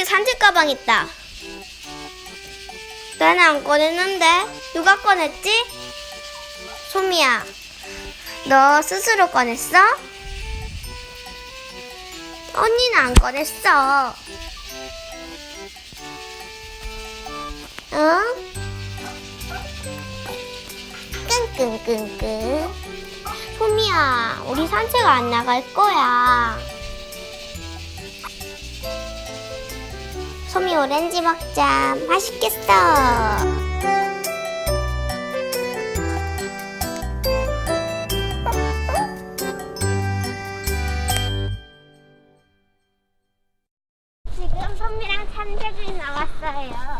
산책 가방 있다. 나는 안 꺼냈는데 누가 꺼냈지? 소미야, 너 스스로 꺼냈어? 언니는 안 꺼냈어. 응? 끙끙끙끙. 소미야, 우리 산책 안 나갈 거야. 소미 오렌지 먹자. 맛있겠어. 지금 소미랑 산책을 나왔어요.